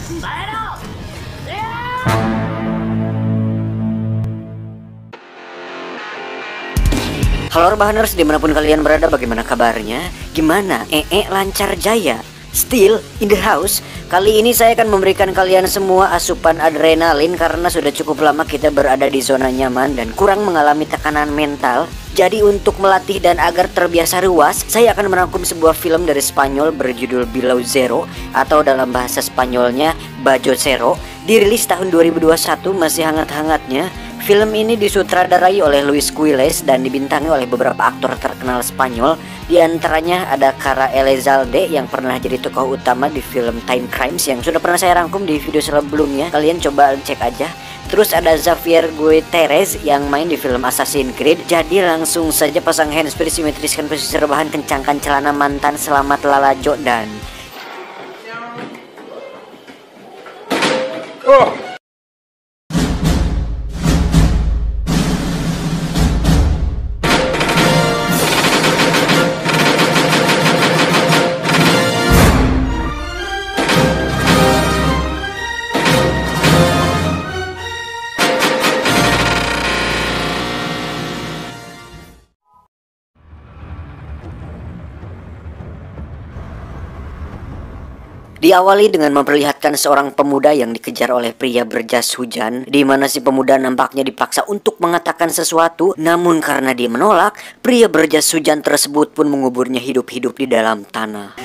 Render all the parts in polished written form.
Halo Rebahaners, dimanapun kalian berada, bagaimana kabarnya? Gimana? Lancar jaya? Still in the house? Kali ini saya akan memberikan kalian semua asupan adrenalin karena sudah cukup lama kita berada di zona nyaman dan kurang mengalami tekanan mental. Jadi untuk melatih dan agar terbiasa ruas, saya akan merangkum sebuah film dari Spanyol berjudul Below Zero atau dalam bahasa Spanyolnya Bajo Zero. Dirilis tahun 2021, masih hangat-hangatnya. Film ini disutradarai oleh Luis Quiles dan dibintangi oleh beberapa aktor terkenal Spanyol. Di antaranya ada Cara Elizalde yang pernah jadi tokoh utama di film Time Crimes yang sudah pernah saya rangkum di video sebelumnya. Kalian coba cek aja. Terus ada Xavier Gutierrez yang main di film Assassin's Creed. Jadi langsung saja pasang handsfree, simetriskan posisi rebahan, kencangkan celana mantan, selamat lalajo dan diawali dengan memperlihatkan seorang pemuda yang dikejar oleh pria berjas hujan, di mana si pemuda nampaknya dipaksa untuk mengatakan sesuatu, namun karena dia menolak, pria berjas hujan tersebut pun menguburnya hidup-hidup di dalam tanah.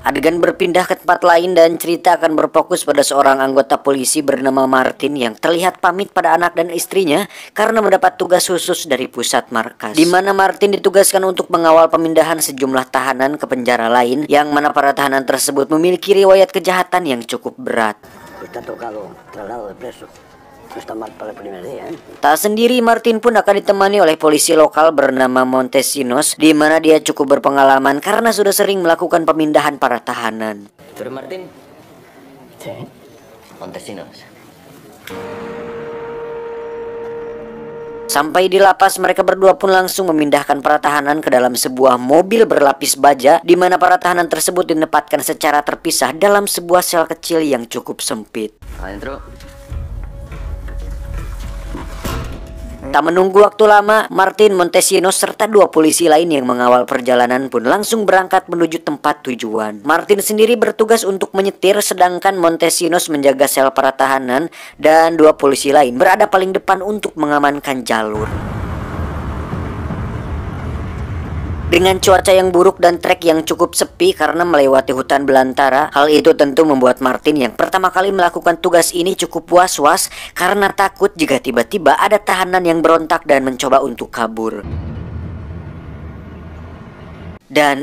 Adegan berpindah ke tempat lain dan cerita akan berfokus pada seorang anggota polisi bernama Martin yang terlihat pamit pada anak dan istrinya karena mendapat tugas khusus dari pusat markas, di mana Martin ditugaskan untuk mengawal pemindahan sejumlah tahanan ke penjara lain yang mana para tahanan tersebut memiliki riwayat kejahatan yang cukup berat. Tak sendiri, Martin pun akan ditemani oleh polisi lokal bernama Montesinos, di mana dia cukup berpengalaman karena sudah sering melakukan pemindahan para tahanan. ¿Tú eres Martín? Sí. Montesinos. Sampai di lapas, mereka berdua pun langsung memindahkan para tahanan ke dalam sebuah mobil berlapis baja, di mana para tahanan tersebut ditempatkan secara terpisah dalam sebuah sel kecil yang cukup sempit. Adentro. Tak menunggu waktu lama, Martin, Montesinos serta dua polisi lain yang mengawal perjalanan pun langsung berangkat menuju tempat tujuan. Martin sendiri bertugas untuk menyetir, sedangkan Montesinos menjaga sel para tahanan dan dua polisi lain berada paling depan untuk mengamankan jalur. Dengan cuaca yang buruk dan trek yang cukup sepi karena melewati hutan belantara, hal itu tentu membuat Martin yang pertama kali melakukan tugas ini cukup was-was karena takut jika tiba-tiba ada tahanan yang berontak dan mencoba untuk kabur. Dan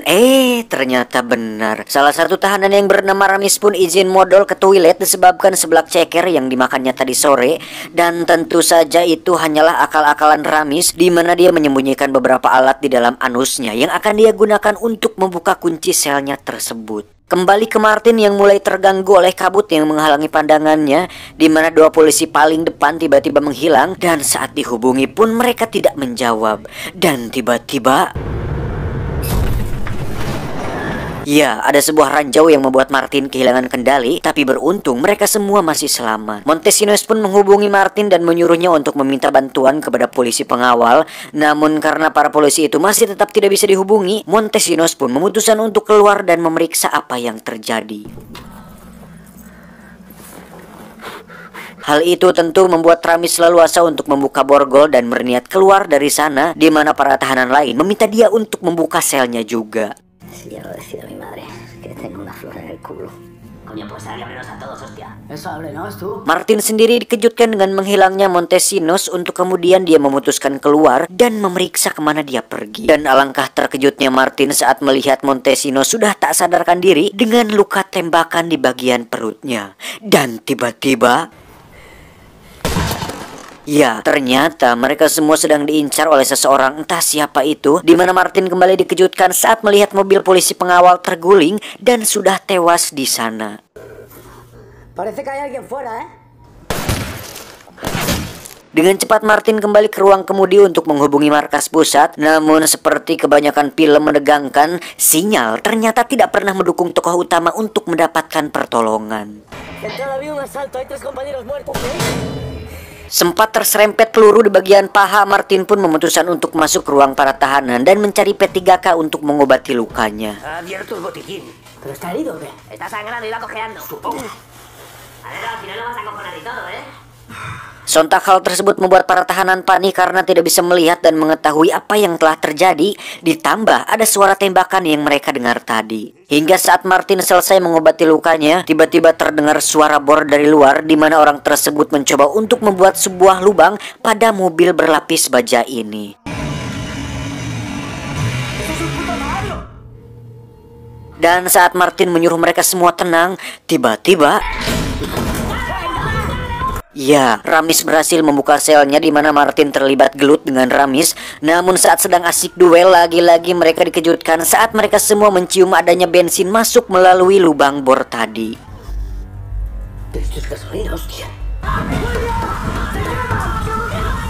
ternyata benar. Salah satu tahanan yang bernama Ramis pun izin modal ke toilet disebabkan seblak ceker yang dimakannya tadi sore. Dan tentu saja itu hanyalah akal-akalan Ramis, di mana dia menyembunyikan beberapa alat di dalam anusnya yang akan dia gunakan untuk membuka kunci selnya tersebut. Kembali ke Martin yang mulai terganggu oleh kabut yang menghalangi pandangannya, di mana dua polisi paling depan tiba-tiba menghilang dan saat dihubungi pun mereka tidak menjawab. Dan tiba-tiba ya, ada sebuah ranjau yang membuat Martin kehilangan kendali, tapi beruntung mereka semua masih selamat. Montesinos pun menghubungi Martin dan menyuruhnya untuk meminta bantuan kepada polisi pengawal. Namun karena para polisi itu masih tetap tidak bisa dihubungi, Montesinos pun memutuskan untuk keluar dan memeriksa apa yang terjadi. Hal itu tentu membuat Ramis leluasa untuk membuka borgol dan berniat keluar dari sana, di mana para tahanan lain meminta dia untuk membuka selnya juga. Quiero decir a mi madre que tengo una flor en el culo. Coño, pues ábrenos a todos, hostia. Eso ábrenos tú. Martin sendiri dikejutkan dengan menghilangnya Montesinos untuk kemudian dia memutuskan keluar dan memeriksa kemana dia pergi. Dan alangkah terkejutnya Martin saat melihat Montesinos sudah tak sadarkan diri dengan luka tembakan di bagian perutnya. Dan tiba-tiba, ya, ternyata mereka semua sedang diincar oleh seseorang, entah siapa itu, di mana Martin kembali dikejutkan saat melihat mobil polisi pengawal terguling dan sudah tewas di sana. Parece que hay alguien fuera, Dengan cepat Martin kembali ke ruang kemudi untuk menghubungi markas pusat. Namun seperti kebanyakan film menegangkan, sinyal ternyata tidak pernah mendukung tokoh utama untuk mendapatkan pertolongan. Sempat terserempet peluru di bagian paha, Martin pun memutuskan untuk masuk ke ruang para tahanan dan mencari P3K untuk mengobati lukanya. Abierto el botiquín. Pero está herido, ¿o qué? Está sangrando y va cojeando. Supongo. A ver, al final lo vas a cojonar y todo, ¿eh? Sontak hal tersebut membuat para tahanan panik karena tidak bisa melihat dan mengetahui apa yang telah terjadi. Ditambah ada suara tembakan yang mereka dengar tadi. Hingga saat Martin selesai mengobati lukanya, tiba-tiba terdengar suara bor dari luar di mana orang tersebut mencoba untuk membuat sebuah lubang pada mobil berlapis baja ini. Dan saat Martin menyuruh mereka semua tenang, tiba-tiba ya, Ramis berhasil membuka selnya di mana Martin terlibat gelut dengan Ramis. Namun saat sedang asik duel, lagi-lagi mereka dikejutkan saat mereka semua mencium adanya bensin masuk melalui lubang bor tadi.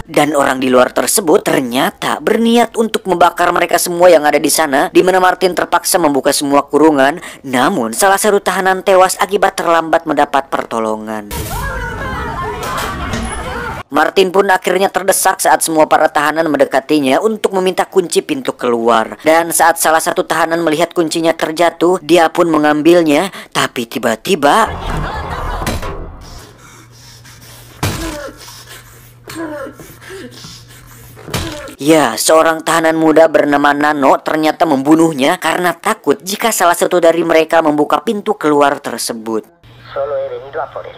Dan orang di luar tersebut ternyata berniat untuk membakar mereka semua yang ada di sana, di mana Martin terpaksa membuka semua kurungan. Namun salah satu tahanan tewas akibat terlambat mendapat pertolongan. Martin pun akhirnya terdesak saat semua para tahanan mendekatinya untuk meminta kunci pintu keluar. Dan saat salah satu tahanan melihat kuncinya terjatuh, dia pun mengambilnya. Tapi tiba-tiba ya, seorang tahanan muda bernama Nano ternyata membunuhnya karena takut jika salah satu dari mereka membuka pintu keluar tersebut. Solo he venido a por él.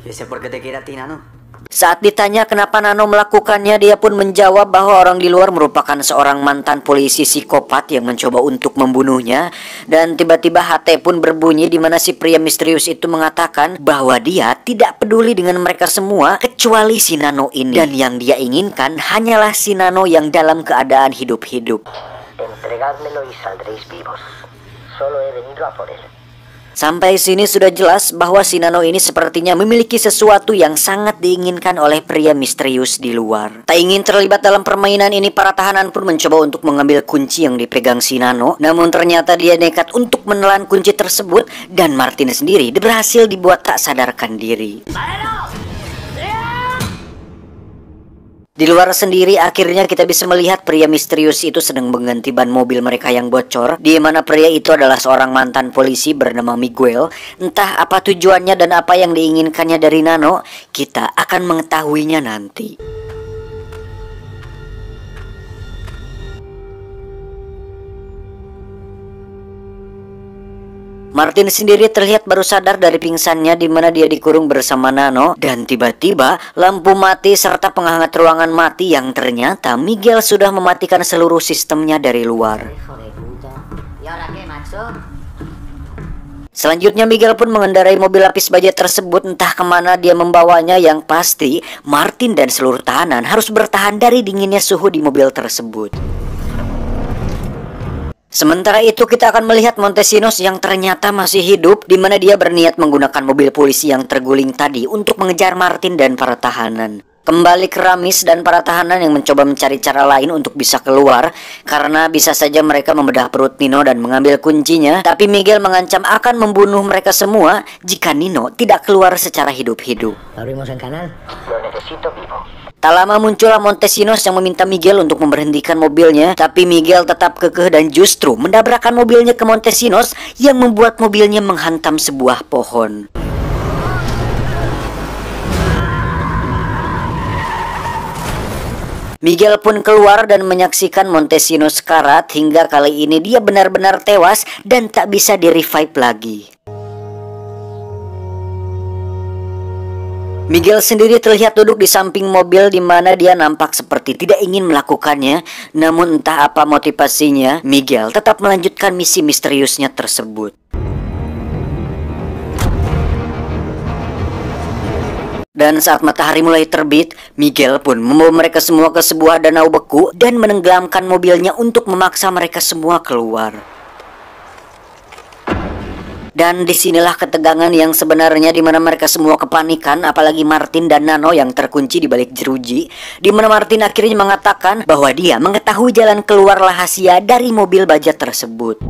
¿Y ese por qué te quiere a ti, Nano? Saat ditanya kenapa Nano melakukannya, dia pun menjawab bahwa orang di luar merupakan seorang mantan polisi psikopat yang mencoba untuk membunuhnya. Dan tiba-tiba HT pun berbunyi di mana si pria misterius itu mengatakan bahwa dia tidak peduli dengan mereka semua kecuali si Nano ini. Dan yang dia inginkan hanyalah si Nano yang dalam keadaan hidup-hidup. Entregádmelo y saldréis vivos. Solo he venido a por él. Sampai sini sudah jelas bahwa si Nano ini sepertinya memiliki sesuatu yang sangat diinginkan oleh pria misterius di luar. Tak ingin terlibat dalam permainan ini, para tahanan pun mencoba untuk mengambil kunci yang dipegang si Nano. Namun ternyata dia nekat untuk menelan kunci tersebut dan Martin sendiri berhasil dibuat tak sadarkan diri. Di luar sendiri akhirnya kita bisa melihat pria misterius itu sedang mengganti ban mobil mereka yang bocor, di mana pria itu adalah seorang mantan polisi bernama Miguel. Entah apa tujuannya dan apa yang diinginkannya dari Nano, kita akan mengetahuinya nanti. Martin sendiri terlihat baru sadar dari pingsannya di mana dia dikurung bersama Nano, dan tiba-tiba lampu mati serta penghangat ruangan mati yang ternyata Miguel sudah mematikan seluruh sistemnya dari luar. Selanjutnya Miguel pun mengendarai mobil lapis baja tersebut, entah kemana dia membawanya. Yang pasti Martin dan seluruh tahanan harus bertahan dari dinginnya suhu di mobil tersebut. Sementara itu kita akan melihat Montesinos yang ternyata masih hidup, di mana dia berniat menggunakan mobil polisi yang terguling tadi untuk mengejar Martin dan para tahanan. Kembali ke Ramis dan para tahanan yang mencoba mencari cara lain untuk bisa keluar, karena bisa saja mereka membedah perut Nino dan mengambil kuncinya. Tapi Miguel mengancam akan membunuh mereka semua jika Nino tidak keluar secara hidup-hidup. Abrimos el canal. Lo necesito vivo. Tak lama muncullah Montesinos yang meminta Miguel untuk memberhentikan mobilnya, tapi Miguel tetap kekeh dan justru mendabrakkan mobilnya ke Montesinos yang membuat mobilnya menghantam sebuah pohon. Miguel pun keluar dan menyaksikan Montesinos sekarat, hingga kali ini dia benar-benar tewas dan tak bisa di-revive lagi. Miguel sendiri terlihat duduk di samping mobil di mana dia nampak seperti tidak ingin melakukannya. Namun entah apa motivasinya, Miguel tetap melanjutkan misi misteriusnya tersebut. Dan saat matahari mulai terbit, Miguel pun membawa mereka semua ke sebuah danau beku dan menenggelamkan mobilnya untuk memaksa mereka semua keluar. Dan disinilah ketegangan yang sebenarnya, di mana mereka semua kepanikan, apalagi Martin dan Nano yang terkunci di balik jeruji, di mana Martin akhirnya mengatakan bahwa dia mengetahui jalan keluar rahasia dari mobil baja tersebut.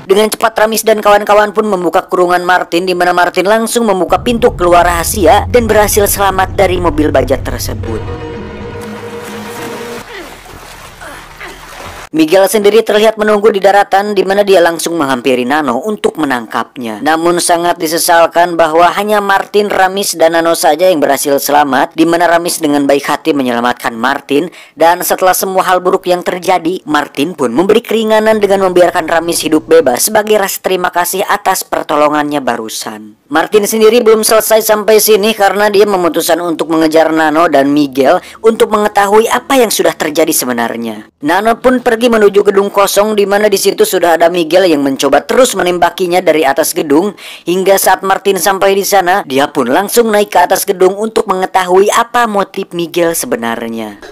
Dengan cepat Ramis dan kawan-kawan pun membuka kurungan Martin, di mana Martin langsung membuka pintu keluar rahasia dan berhasil selamat dari mobil baja tersebut. Miguel sendiri terlihat menunggu di daratan, di mana dia langsung menghampiri Nano untuk menangkapnya. Namun sangat disesalkan bahwa hanya Martin, Ramis, dan Nano saja yang berhasil selamat, di mana Ramis dengan baik hati menyelamatkan Martin. Dan setelah semua hal buruk yang terjadi, Martin pun memberi keringanan dengan membiarkan Ramis hidup bebas sebagai rasa terima kasih atas pertolongannya barusan. Martin sendiri belum selesai sampai sini karena dia memutuskan untuk mengejar Nano dan Miguel untuk mengetahui apa yang sudah terjadi sebenarnya. Nano pun pergi menuju gedung kosong, di mana di situ sudah ada Miguel yang mencoba terus menembakinya dari atas gedung. Hingga saat Martin sampai di sana, dia pun langsung naik ke atas gedung untuk mengetahui apa motif Miguel sebenarnya.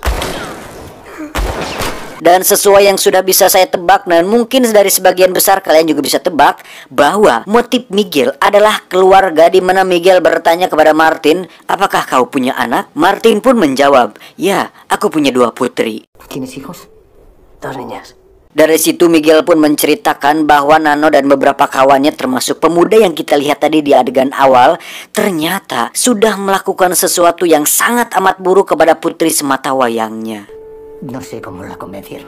Dan sesuai yang sudah bisa saya tebak, dan mungkin dari sebagian besar kalian juga bisa tebak, bahwa motif Miguel adalah keluarga, di mana Miguel bertanya kepada Martin, apakah kau punya anak? Martin pun menjawab, ya, aku punya 2 putri. ¿Tienes hijos? 2 niñas. Dari situ Miguel pun menceritakan bahwa Nano dan beberapa kawannya, termasuk pemuda yang kita lihat tadi di adegan awal, ternyata sudah melakukan sesuatu yang sangat amat buruk kepada putri sematawayangnya. No sé cómo la convencieron.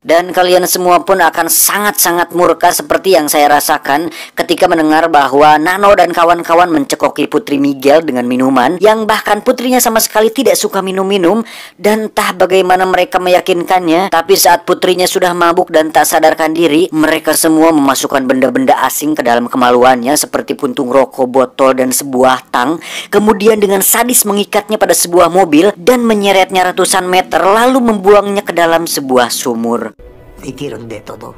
Dan kalian semua pun akan sangat-sangat murka seperti yang saya rasakan ketika mendengar bahwa Nano dan kawan-kawan mencekoki putri Miguel dengan minuman, yang bahkan putrinya sama sekali tidak suka minum-minum. Dan entah bagaimana mereka meyakinkannya, tapi saat putrinya sudah mabuk dan tak sadarkan diri, mereka semua memasukkan benda-benda asing ke dalam kemaluannya seperti puntung rokok, botol, dan sebuah tang. Kemudian dengan sadis mengikatnya pada sebuah mobil dan menyeretnya ratusan meter, lalu membuangnya ke dalam sebuah sumur. Hicieron de todo.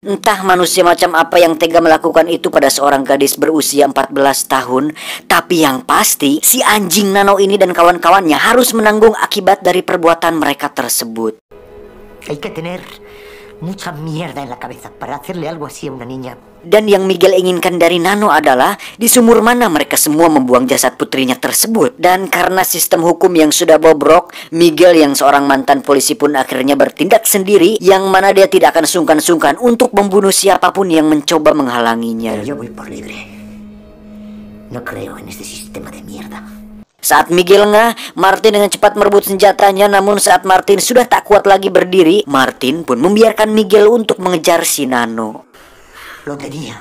Entah manusia macam apa yang tega melakukan itu pada seorang gadis berusia 14 tahun. Tapi yang pasti, si anjing Nano ini dan kawan-kawannya harus menanggung akibat dari perbuatan mereka tersebut. Hay que tener mucha mierda en la cabeza para hacerle algo así a una niña. Dan yang Miguel inginkan dari Nano adalah di sumur mana mereka semua membuang jasad putrinya tersebut. Dan karena sistem hukum yang sudah bobrok, Miguel yang seorang mantan polisi pun akhirnya bertindak sendiri, yang mana dia tidak akan sungkan-sungkan untuk membunuh siapapun yang mencoba menghalanginya. Yo voy por libre. No creo en este sistema de mierda. Saat Miguel ngeh, Martin dengan cepat merebut senjatanya. Namun saat Martin sudah tak kuat lagi berdiri, Martin pun membiarkan Miguel untuk mengejar si Nano. Lo tenía.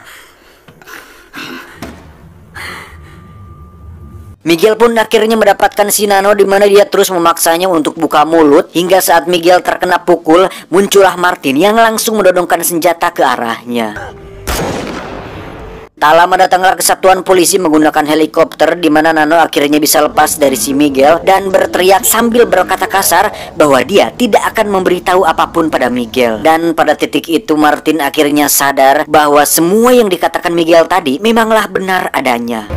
Miguel pun akhirnya mendapatkan si Nano, di mana dia terus memaksanya untuk buka mulut. Hingga saat Miguel terkena pukul, muncullah Martin yang langsung mendodongkan senjata ke arahnya. Tak lama datanglah kesatuan polisi menggunakan helikopter, di mana Nano akhirnya bisa lepas dari si Miguel dan berteriak sambil berkata kasar bahwa dia tidak akan memberitahu apapun pada Miguel. Dan pada titik itu Martin akhirnya sadar bahwa semua yang dikatakan Miguel tadi memanglah benar adanya.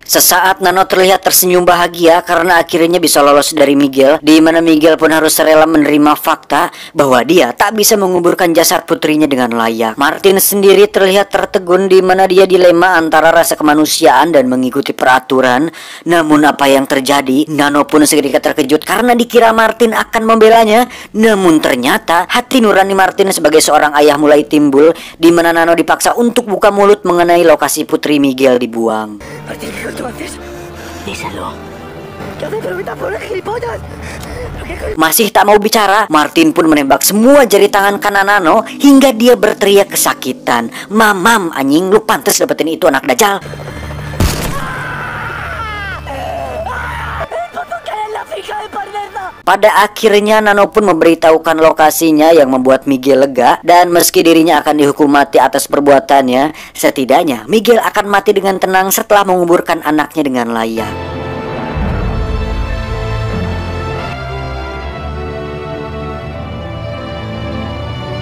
Sesaat Nano terlihat tersenyum bahagia karena akhirnya bisa lolos dari Miguel, di mana Miguel pun harus rela menerima fakta bahwa dia tak bisa menguburkan jasad putrinya dengan layak. Martin sendiri terlihat tertegun, di mana dia dilema antara rasa kemanusiaan dan mengikuti peraturan. Namun apa yang terjadi, Nano pun sedikit terkejut karena dikira Martin akan membelanya. Namun ternyata hati nurani Martin sebagai seorang ayah mulai timbul, di mana Nano dipaksa untuk buka mulut mengenai lokasi putri Miguel dibuang. Martín, ¿qué tú haces? Díselo. ¿Qué haces? Pero me estás poniendo gilipollas. Masih tak mau bicara, Martin pun menembak semua jari tangan kanan Nano hingga dia berteriak kesakitan. Mamam, anjing, lu pantas dapetin itu anak dajal. Pada akhirnya Nano pun memberitahukan lokasinya, yang membuat Miguel lega. Dan meski dirinya akan dihukum mati atas perbuatannya, setidaknya Miguel akan mati dengan tenang setelah menguburkan anaknya dengan layak.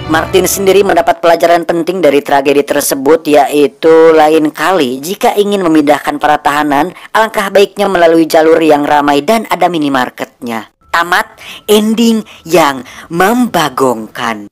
Martin sendiri mendapat pelajaran penting dari tragedi tersebut, yaitu lain kali jika ingin memindahkan para tahanan, alangkah baiknya melalui jalur yang ramai dan ada minimarketnya. tamat ending yang membagongkan.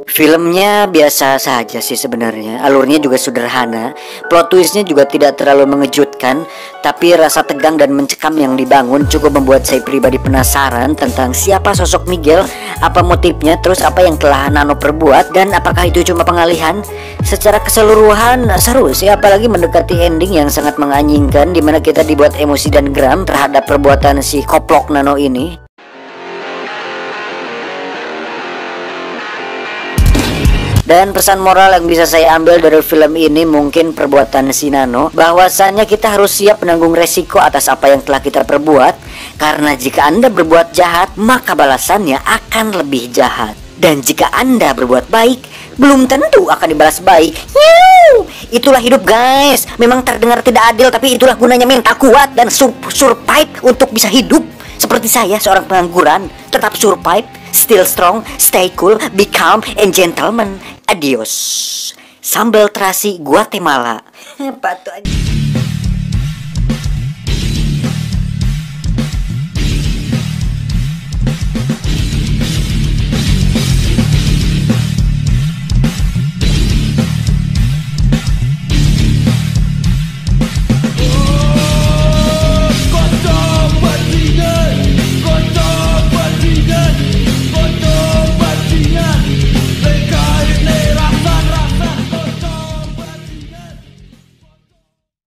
Filmnya biasa saja sih sebenarnya, alurnya juga sederhana, plot twistnya juga tidak terlalu mengejutkan, tapi rasa tegang dan mencekam yang dibangun cukup membuat saya pribadi penasaran tentang siapa sosok Miguel, apa motifnya, terus apa yang telah Nano perbuat, dan apakah itu cuma pengalihan. Secara keseluruhan seru sih, apalagi mendekati ending yang sangat menganjingkan, dimana kita dibuat emosi dan geram terhadap perbuatan si koplok Nano ini. Dan pesan moral yang bisa saya ambil dari film ini mungkin perbuatan si Nano, bahwasannya kita harus siap menanggung resiko atas apa yang telah kita perbuat, karena jika Anda berbuat jahat maka balasannya akan lebih jahat, dan jika Anda berbuat baik belum tentu akan dibalas baik. Itulah hidup guys, memang terdengar tidak adil, tapi itulah gunanya mental kuat dan survive untuk bisa hidup. Seperti saya, seorang pengangguran, tetap survive, still strong, stay cool, be calm and gentleman. Adios. Sambal terasi Guatemala. Patu aja.